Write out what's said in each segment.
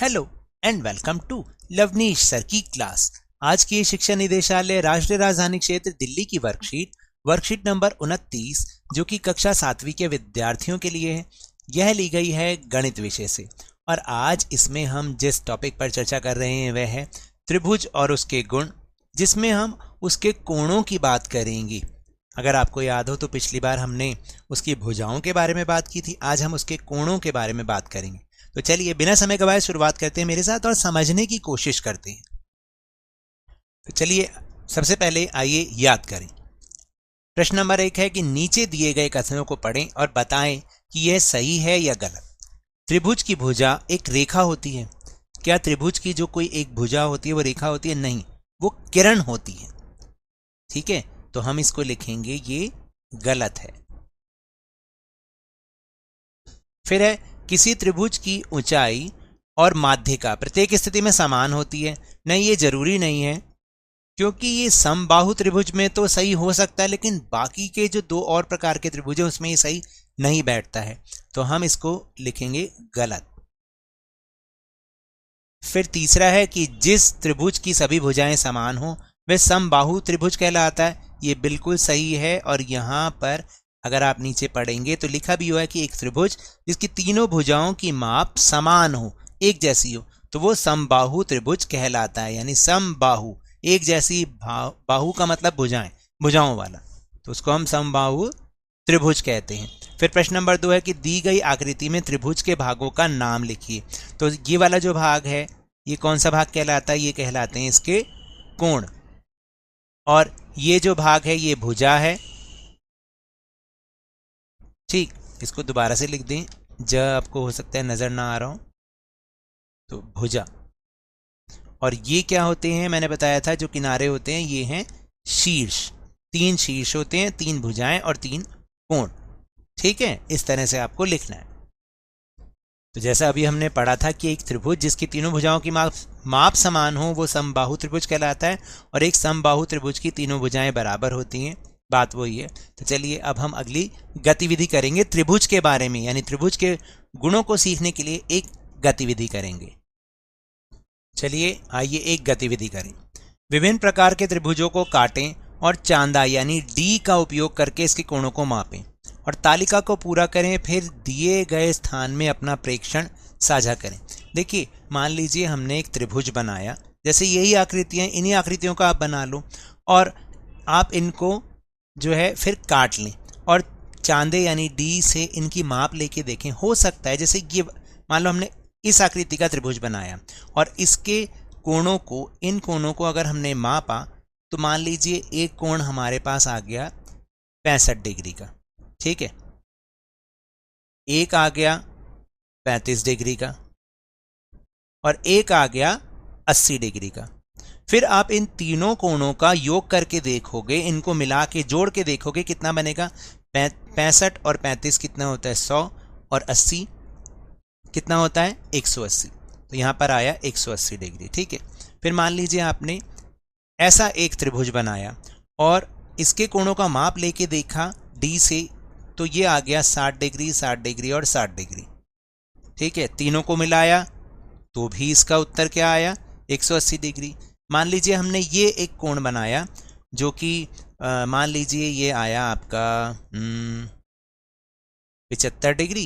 Hello and welcome to Lovneesh sir की class. आज की शिक्षा निदेशालय राष्ट्रीय राजधानी क्षेत्र दिल्ली की वर्कशीट नंबर 29 जो कि कक्षा 7वीं के विद्यार्थियों के लिए है, यह ली गई है गणित विषय से। और आज इसमें हम जिस टॉपिक पर चर्चा कर रहे हैं वह है त्रिभुज और उसके गुण, जिसमें हम उसके कोणों की बात करेंगे। अगर आपको याद हो तो पिछली बार हमने उसकी भुजाओं के बारे में बात की थी, आज हम उसके कोणों के बारे में बात करेंगे। तो चलिए बिना समय गवाए शुरुआत करते हैं मेरे साथ और समझने की कोशिश करते हैं। तो चलिए सबसे पहले आइए याद करें। प्रश्न नंबर 1 है कि नीचे दिए गए कथनों को पढ़ें और बताएं कि यह सही है या गलत। त्रिभुज की भुजा एक रेखा होती है। क्या त्रिभुज की जो कोई एक भुजा होती है वो रेखा होती है? नहीं, वो किरण होती है। ठीक है, तो हम इसको लिखेंगे ये गलत है। फिर है किसी त्रिभुज की ऊंचाई और माध्यिका प्रत्येक स्थिति में समान होती है। नहीं, ये जरूरी नहीं है, क्योंकि ये समबाहु त्रिभुज में तो सही हो सकता है, लेकिन बाकी के जो दो और प्रकार के त्रिभुज हैं उसमें ये सही नहीं बैठता है, तो हम इसको लिखेंगे गलत। फिर तीसरा है कि जिस त्रिभुज की सभी भुजाएं समान हो वह समबाहु त्रिभुज कहलाता है। ये बिल्कुल सही है, और यहाँ पर अगर आप नीचे पढ़ेंगे तो लिखा भी हुआ है कि एक त्रिभुज जिसकी तीनों भुजाओं की माप समान हो, एक जैसी हो, तो वो समबाहु त्रिभुज कहलाता है। यानी समबाहु एक जैसी, बाहु का मतलब भुजाएं, भुजाओं वाला, तो उसको हम समबाहु त्रिभुज कहते हैं। फिर प्रश्न नंबर 2 है कि दी गई आकृति में त्रिभुज के भागों का नाम लिखिए। तो ये वाला जो भाग है ये कौन सा भाग कहलाता है? ये कहलाते हैं इसके कोण। और ये जो भाग है ये भुजा है। ठीक, इसको दोबारा से लिख दें, जब आपको हो सकता है नजर ना आ रहा हो, तो भुजा। और ये क्या होते हैं? मैंने बताया था जो किनारे होते हैं ये हैं शीर्ष। 3 शीर्ष होते हैं, 3 भुजाएं और 3 कोण। ठीक है, इस तरह से आपको लिखना है। तो जैसा अभी हमने पढ़ा था कि एक त्रिभुज जिसकी तीनों भुजाओं की माप समान हो वो समबाहु त्रिभुज कहलाता है, और एक समबाहु त्रिभुज की तीनों भुजाएं बराबर होती हैं, बात वही है। तो चलिए अब हम अगली गतिविधि करेंगे त्रिभुज के बारे में, यानी त्रिभुज के गुणों को सीखने के लिए एक गतिविधि करेंगे। चलिए आइए एक गतिविधि करें। विभिन्न प्रकार के त्रिभुजों को काटें और चांदा यानी डी का उपयोग करके इसके कोणों को मापें और तालिका को पूरा करें। फिर दिए गए स्थान में अपना प्रेक्षण साझा करें। देखिए, मान लीजिए हमने एक त्रिभुज बनाया, जैसे यही आकृतियां, इन्हीं आकृतियों का आप बना लो और आप इनको जो है फिर काट लें और चांदे यानी डी से इनकी माप लेके देखें। हो सकता है जैसे ये मान लो हमने इस आकृति का त्रिभुज बनाया और इसके कोणों को, इन कोणों को अगर हमने मापा तो मान लीजिए एक कोण हमारे पास आ गया 65 डिग्री का। ठीक है, एक आ गया 35 डिग्री का और एक आ गया 80 डिग्री का। फिर आप इन तीनों कोणों का योग करके देखोगे, इनको मिला के जोड़ के देखोगे कितना बनेगा। 65 और 35 कितना होता है? 100, और 80 कितना होता है? 180। तो यहां पर आया 180 डिग्री। ठीक है, फिर मान लीजिए आपने ऐसा एक त्रिभुज बनाया और इसके कोणों का माप लेके देखा डी से, तो ये आ गया 60 डिग्री, 60 डिग्री और 60 डिग्री। ठीक है, तीनों को मिलाया तो भी इसका उत्तर क्या आया? 180 डिग्री। मान लीजिए हमने ये एक कोण बनाया जो कि मान लीजिए ये आया आपका 75 डिग्री,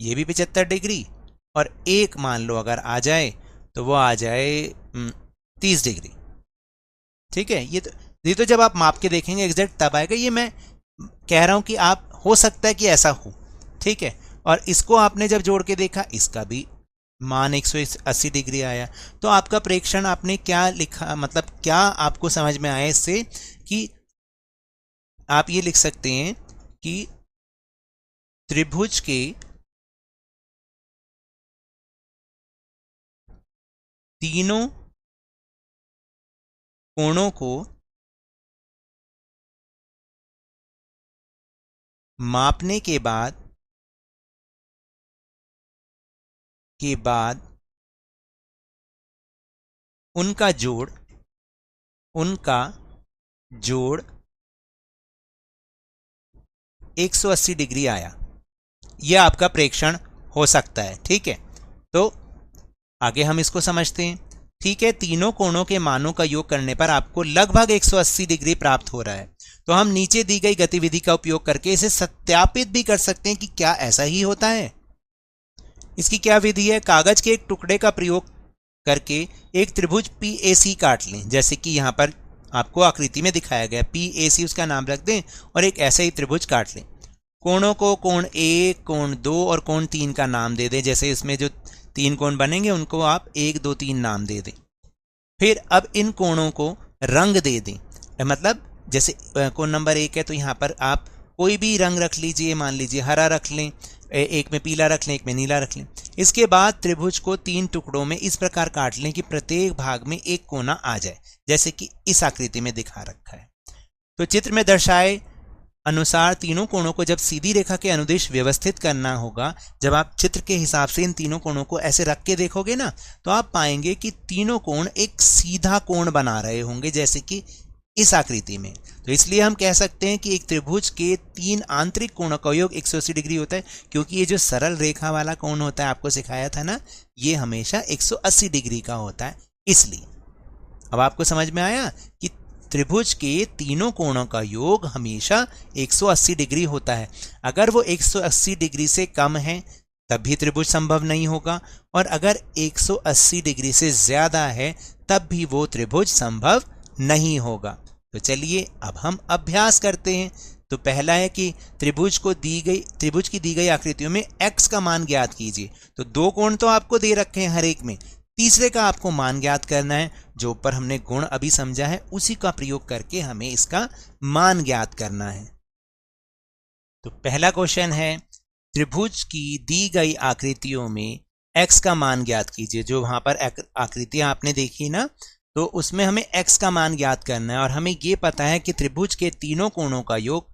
ये भी 75 डिग्री, और एक मान लो अगर आ जाए तो वो आ जाए 30 डिग्री। ठीक है, ये तो जब आप माप के देखेंगे एग्जैक्ट तब आएगा। ये मैं कह रहा हूं कि आप हो सकता है कि ऐसा हो। ठीक है, और इसको आपने जब जोड़ के देखा इसका भी मान 180 डिग्री आया। तो आपका प्रेक्षण आपने क्या लिखा, मतलब क्या आपको समझ में आया इससे, कि आप ये लिख सकते हैं कि त्रिभुज के तीनों कोणों को मापने के बाद उनका जोड़ 180 डिग्री आया। यह आपका प्रेक्षण हो सकता है। ठीक है, आगे हम इसको समझते हैं। ठीक है, तीनों कोणों के मानों का योग करने पर आपको लगभग 180 डिग्री प्राप्त हो रहा है। तो हम नीचे दी गई गतिविधि का उपयोग करके इसे सत्यापित भी कर सकते हैं कि क्या ऐसा ही होता है। इसकी क्या विधि है? कागज के एक टुकड़े का प्रयोग करके एक त्रिभुज PAC काट लें, जैसे कि यहां पर आपको आकृति में दिखाया गया। PAC उसका नाम रख दें और एक ऐसा ही त्रिभुज काट लें। कोणों को कोण 1, कोण 2 और कोण 3 का नाम दे दें। जैसे इसमें जो 3 कोण बनेंगे उनको आप 1, 2, 3 नाम दे दें। फिर अब इन कोणों को रंग दे दें। मतलब जैसे कोण नंबर 1 है तो यहाँ पर आप कोई भी रंग रख लीजिए, मान लीजिए हरा रख लें, एक में पीला रख लें, एक में नीला रख लें। इसके बाद त्रिभुज को 3 टुकड़ों में इस प्रकार काट लें कि प्रत्येक भाग में एक कोना आ जाए, जैसे कि इस आकृति में दिखा रखा है। तो चित्र में दर्शाए अनुसार तीनों कोणों को जब सीधी रेखा के अनुदिश व्यवस्थित करना होगा, जब आप चित्र के हिसाब से इन तीनों कोणों को ऐसे रख के देखोगे ना, तो आप पाएंगे कि तीनों कोण एक सीधा कोण बना रहे होंगे, जैसे कि इस आकृति में। तो इसलिए हम कह सकते हैं कि एक त्रिभुज के 3 आंतरिक कोणों का योग 180 डिग्री होता है, क्योंकि ये जो सरल रेखा वाला कोण होता है, आपको सिखाया था ना, ये हमेशा 180 डिग्री का होता है। इसलिए अब आपको समझ में आया कि त्रिभुज के तीनों कोणों का योग हमेशा 180 डिग्री होता है। अगर वो 180 डिग्री से कम है तब भी त्रिभुज संभव नहीं होगा, और अगर 180 डिग्री से ज्यादा है तब भी वो त्रिभुज संभव नहीं होगा। तो चलिए अब हम अभ्यास करते हैं। तो पहला है कि त्रिभुज की दी गई आकृतियों में x का मान ज्ञात कीजिए। तो 2 कोण तो आपको दे रखे हैं हर एक में, तीसरे का आपको मान ज्ञात करना है। जो ऊपर हमने गुण अभी समझा है उसी का प्रयोग करके हमें इसका मान ज्ञात करना है। तो पहला क्वेश्चन है, त्रिभुज की दी गई आकृतियों में x का मान ज्ञात कीजिए। जो वहां पर आकृतियां आपने देखी ना, तो उसमें हमें x का मान ज्ञात करना है, और हमें ये पता है कि त्रिभुज के तीनों कोणों का योग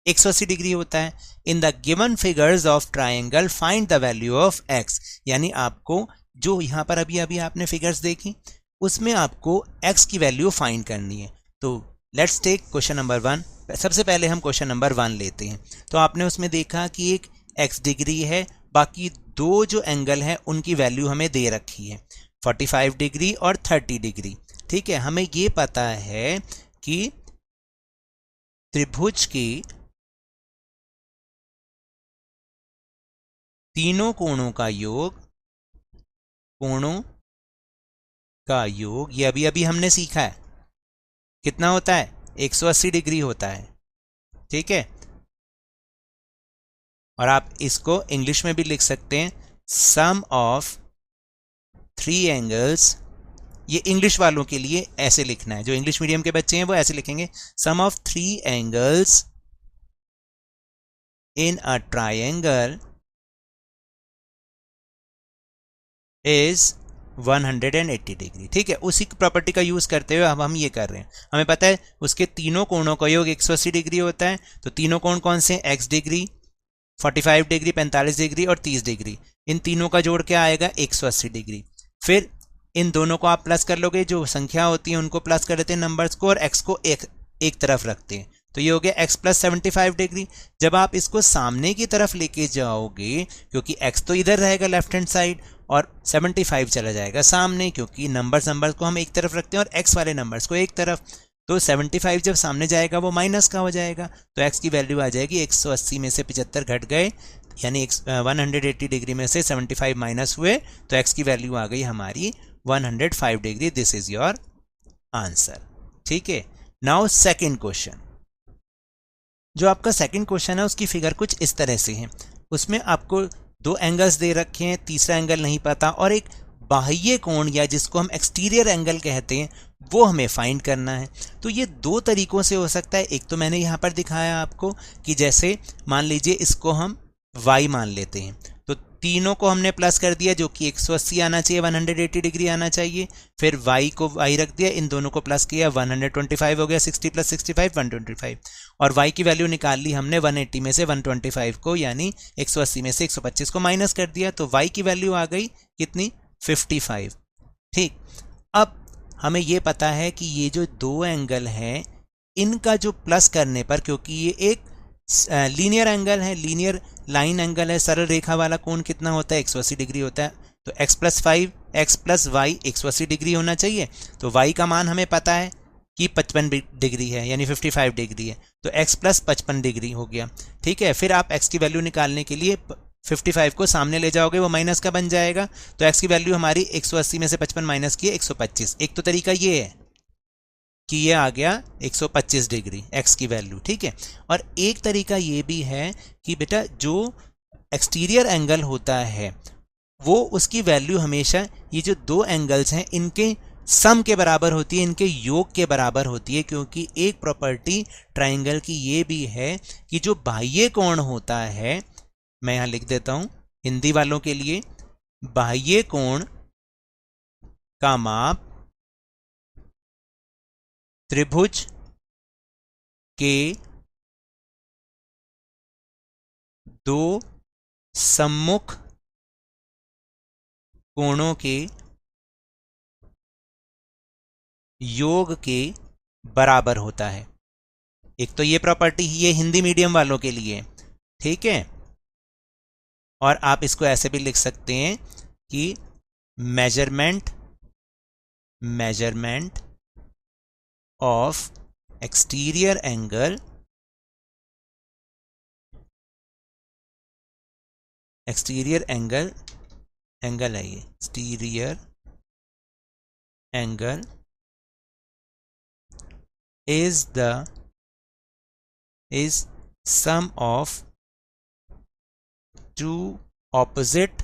180 डिग्री होता है। In the given figures of triangle find the value of x। यानी आपको जो यहाँ पर अभी आपने फिगर्स देखी, उसमें आपको x की वैल्यू फाइंड करनी है। तो लेट्स टेक क्वेश्चन नंबर 1। सबसे पहले हम क्वेश्चन नंबर 1 लेते हैं। तो आपने उसमें देखा कि एक x डिग्री है, बाकी 2 जो एंगल हैं उनकी वैल्यू हमें दे रखी है, 45 डिग्री और 30 डिग्री। ठीक है, हमें ये पता है कि त्रिभुज की तीनों कोणों का योग ये अभी हमने सीखा है, कितना होता है? 180 डिग्री होता है। ठीक है, और आप इसको इंग्लिश में भी लिख सकते हैं, सम ऑफ 3 एंगल्स। ये इंग्लिश वालों के लिए ऐसे लिखना है, जो इंग्लिश मीडियम के बच्चे हैं वो ऐसे लिखेंगे, sum of 3 angles in a triangle is 180 degree. ठीक है, उसी प्रॉपर्टी का यूज करते हुए अब हम ये कर रहे हैं। हमें पता है उसके तीनों कोणों का योग 180 डिग्री होता है। तो तीनों कोण कौन से हैं? x डिग्री, 45 डिग्री, 45 डिग्री और 30 डिग्री। इन तीनों का जोड़ क्या आएगा? 180 डिग्री। फिर इन दोनों को आप प्लस कर लोगे, जो संख्या होती है उनको प्लस कर देते हैं नंबर्स को, और x को एक तरफ रखते हैं। तो ये हो गया x प्लस 75 डिग्री। जब आप इसको सामने की तरफ लेके जाओगे, क्योंकि x तो इधर रहेगा लेफ्ट हैंड साइड, और 75 चला जाएगा सामने, क्योंकि नंबर्स को हम एक तरफ रखते हैं और x वाले नंबर्स को एक तरफ। तो 75 जब सामने जाएगा वो माइनस का हो जाएगा, तो x की वैल्यू आ जाएगी 180 में से 75 घट गए, यानी 180 डिग्री में से 75 माइनस हुए, तो x की वैल्यू आ गई हमारी 105 degree. This is your answer. ठीक है, नाउ सेकेंड क्वेश्चन। जो आपका सेकंड क्वेश्चन है उसकी फिगर कुछ इस तरह से है। उसमें आपको 2 एंगल्स दे रखे हैं, तीसरा एंगल नहीं पता, और एक बाह्य कोण या जिसको हम एक्सटीरियर एंगल कहते हैं वो हमें फाइंड करना है। तो ये 2 तरीकों से हो सकता है। एक तो मैंने यहाँ पर दिखाया आपको कि जैसे मान लीजिए इसको हम y मान लेते हैं, तो तीनों को हमने प्लस कर दिया, जो कि 180 आना चाहिए, 180 डिग्री आना चाहिए। फिर y को y रख दिया, इन दोनों को प्लस किया, 125 हो गया, 60 प्लस 65 125, और y की वैल्यू निकाल ली हमने 180 में से 125 को, यानी 180 में से 125 को माइनस कर दिया, तो y की वैल्यू आ गई कितनी? 55। ठीक, अब हमें ये पता है कि ये जो 2 एंगल हैं इनका जो प्लस करने पर, क्योंकि ये एक लीनियर एंगल है, लीनियर लाइन एंगल है, सरल रेखा वाला कोण कितना होता है? 180 डिग्री होता है। तो x+5 x+y 180 डिग्री होना चाहिए। तो y का मान हमें पता है कि 55 डिग्री है, यानी 55 डिग्री है, तो x+55 डिग्री हो गया। ठीक है, फिर आप x की वैल्यू निकालने के लिए 55 को सामने ले जाओगे, वो माइनस का बन जाएगा। तो x की वैल्यू हमारी 180 में से 55 माइनस की 125। एक तो तरीका ये है कि ये आ गया 125 डिग्री x की वैल्यू। ठीक है, और एक तरीका ये भी है कि बेटा जो एक्सटीरियर एंगल होता है वो उसकी वैल्यू हमेशा ये जो दो एंगल्स हैं इनके सम के बराबर होती है, इनके योग के बराबर होती है, क्योंकि एक प्रॉपर्टी ट्राइंगल की ये भी है कि जो बाह्य कोण होता है, मैं यहां लिख देता हूं हिंदी वालों के लिए, बाह्य कोण का माप त्रिभुज के दो सम्मुख कोणों के योग के बराबर होता है। एक तो ये प्रॉपर्टी ये हिंदी मीडियम वालों के लिए, ठीक है। और आप इसको ऐसे भी लिख सकते हैं कि मेजरमेंट ऑफ एक्सटीरियर एंगल है ये exterior angle is sum of two opposite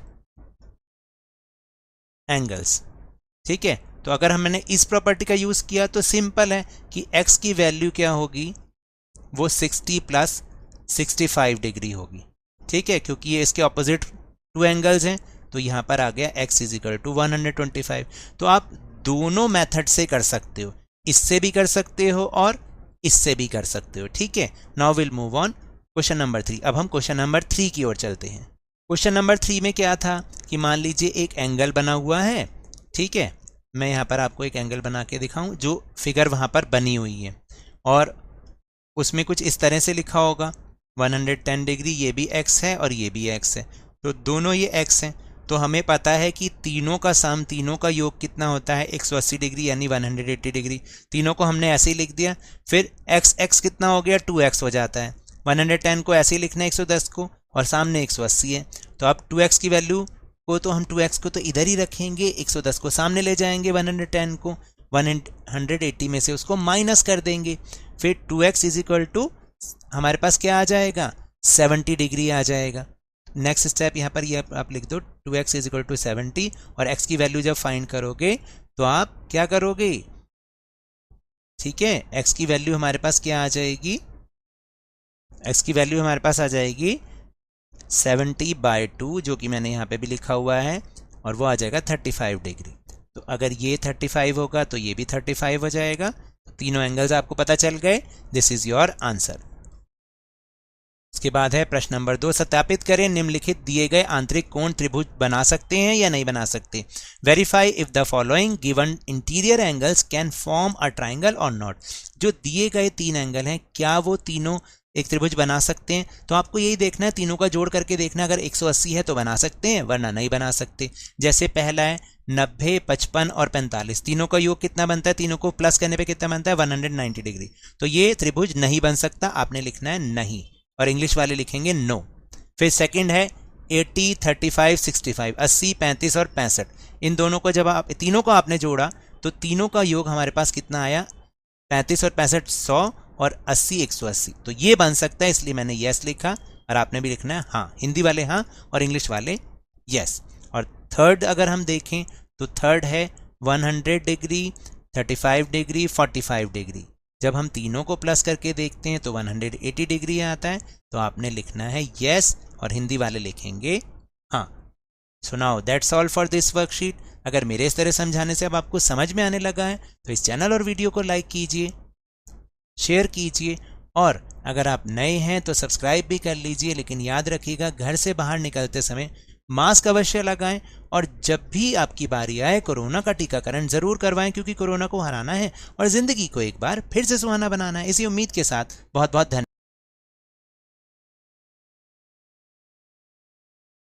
angles। ठीक है, तो अगर हमने इस प्रॉपर्टी का यूज किया तो सिंपल है कि x की वैल्यू क्या होगी, वो 60 प्लस 65 डिग्री होगी। ठीक है, क्योंकि ये इसके ऑपोजिट टू एंगल्स हैं, तो यहां पर आ गया x इजिकल टू 125। तो आप दोनों मेथड से कर सकते हो, इससे भी कर सकते हो और इससे भी कर सकते हो। ठीक है, now will move on question number 3। अब हम क्वेश्चन नंबर 3 की ओर चलते हैं। क्वेश्चन नंबर 3 में क्या था कि मान लीजिए एक एंगल बना हुआ है। ठीक है, मैं यहाँ पर आपको एक एंगल बना के दिखाऊं जो फिगर वहाँ पर बनी हुई है, और उसमें कुछ इस तरह से लिखा होगा 110 डिग्री, ये भी x है और ये भी x है, तो दोनों ये x हैं। तो हमें पता है कि तीनों का सम, तीनों का योग कितना होता है 180 डिग्री यानी 180 डिग्री। तीनों को हमने ऐसे ही लिख दिया, फिर x कितना हो गया 2x हो जाता है। 110 को ऐसे ही लिखना है 110 को, और सामने 180 है, तो अब 2x की वैल्यू को तो हम 2x को तो इधर ही रखेंगे, 110 को सामने ले जाएंगे, 110 को 180 में से उसको माइनस कर देंगे, फिर 2x इज इक्वल टू हमारे पास क्या आ जाएगा 70 डिग्री आ जाएगा। नेक्स्ट स्टेप यहाँ पर ये आप लिख दो 2x इज इक्वल टू 70, और x की वैल्यू जब फाइंड करोगे तो आप क्या करोगे, ठीक है, x की वैल्यू हमारे पास क्या आ जाएगी, x की वैल्यू हमारे पास आ जाएगी 70/2, जो कि मैंने यहाँ पे भी लिखा हुआ है, और वो आ जाएगा 35 डिग्री। तो अगर ये 35 होगा तो ये भी 35 हो जाएगा। तो तीनों एंगल्स आपको पता चल गए, दिस इज योर आंसर। इसके बाद है प्रश्न नंबर 2, सत्यापित करें निम्नलिखित दिए गए आंतरिक कोण त्रिभुज बना सकते हैं या नहीं बना सकते। Verify if the following given interior angles can form a triangle और नॉट। जो दिए गए तीन एंगल हैं क्या वो तीनों एक त्रिभुज बना सकते हैं, तो आपको यही देखना है, तीनों का जोड़ करके देखना, अगर 180 है तो बना सकते हैं वरना नहीं बना सकते। जैसे पहला है 90, 55 और 45, तीनों का योग कितना बनता है, तीनों को प्लस करने पे कितना बनता है 190 डिग्री, तो ये त्रिभुज नहीं बन सकता, आपने लिखना है नहीं, और इंग्लिश वाले लिखेंगे नो। फिर सेकंड है 80, 35, 65, 80, 35 और 65, इन दोनों को जब आप तीनों को आपने जोड़ा तो तीनों का योग हमारे पास कितना आया 35 और 65 100 और 80 180, तो ये बन सकता है, इसलिए मैंने यस लिखा, और आपने भी लिखना है हाँ, हिंदी वाले हाँ और इंग्लिश वाले यस। और थर्ड अगर हम देखें तो थर्ड है 100 डिग्री, 35 डिग्री, 45 डिग्री, जब हम तीनों को प्लस करके देखते हैं तो 180 डिग्री आता है, तो आपने लिखना है यस, और हिंदी वाले लिखेंगे हाँ। So now that's all for this worksheet. अगर मेरे इस तरह समझाने से अब आपको समझ में आने लगा है तो इस चैनल और वीडियो को लाइक कीजिए, शेयर कीजिए, और अगर आप नए हैं तो सब्सक्राइब भी कर लीजिए। लेकिन याद रखिएगा घर से बाहर निकलते समय मास्क अवश्य लगाएं, और जब भी आपकी बारी आए कोरोना का टीकाकरण जरूर करवाएं, क्योंकि कोरोना को हराना है और जिंदगी को एक बार फिर से सुहाना बनाना है। इसी उम्मीद के साथ बहुत बहुत धन्यवाद।